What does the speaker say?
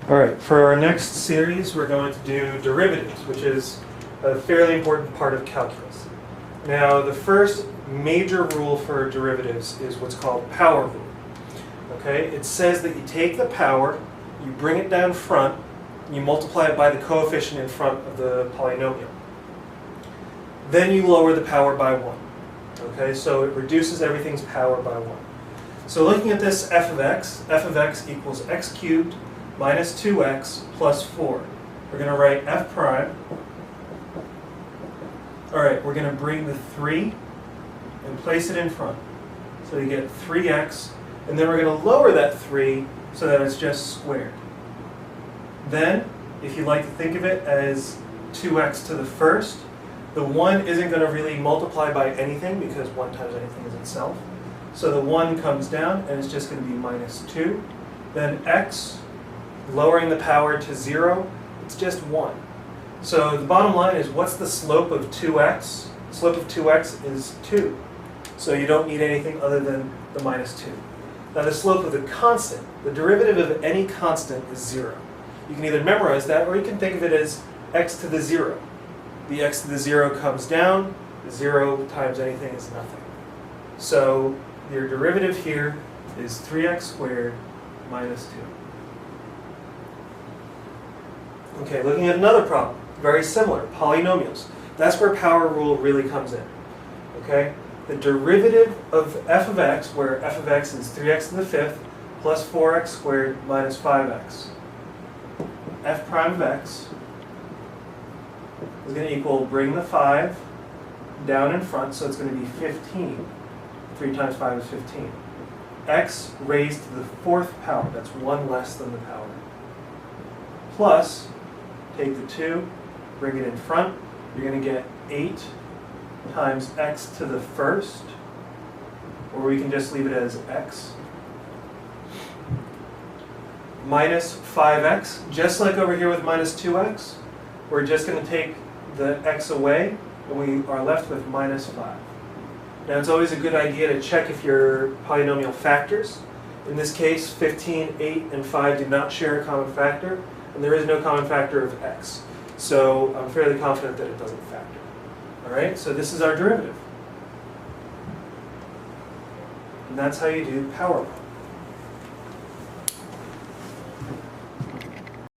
All right, for our next series, we're going to do derivatives, which is a fairly important part of calculus. Now, the first major rule for derivatives is what's called power rule. Okay, it says that you take the power, you bring it down front, you multiply it by the coefficient in front of the polynomial. Then you lower the power by 1. Okay, so it reduces everything's power by 1. So looking at this f of x equals x cubed minus 2x plus 4. We're going to write f prime. All right, we're going to bring the 3 and place it in front. So you get 3x, and then we're going to lower that 3 so that it's just squared. Then, if you like to think of it as 2x to the first, the 1 isn't going to really multiply by anything because 1 times anything is itself. So the 1 comes down and it's just going to be minus 2. Then x, lowering the power to 0, it's just 1. So the bottom line is, what's the slope of 2x? The slope of 2x is 2. So you don't need anything other than the minus 2. Now the slope of the constant, the derivative of any constant is 0. You can either memorize that or you can think of it as x to the 0. The x to the 0 comes down, 0 times anything is nothing. So your derivative here is 3x squared minus 2. Okay, looking at another problem, very similar, polynomials. That's where power rule really comes in. Okay, the derivative of f of x, where f of x is 3x to the 5th plus 4x squared minus 5x. F prime of x is going to equal, bring the 5 down in front, so it's going to be 15. 3 times 5 is 15. X raised to the 4th power, that's 1 less than the power. Plus, take the 2, bring it in front, you're going to get 8 times x to the 1st, or we can just leave it as x, minus 5x, just like over here with minus 2x, we're just going to take the x away, and we are left with minus 5. Now it's always a good idea to check if your polynomial factors. In this case, 15, 8, and 5 do not share a common factor, and there is no common factor of x. So I'm fairly confident that it doesn't factor. All right, so this is our derivative. And that's how you do power rule.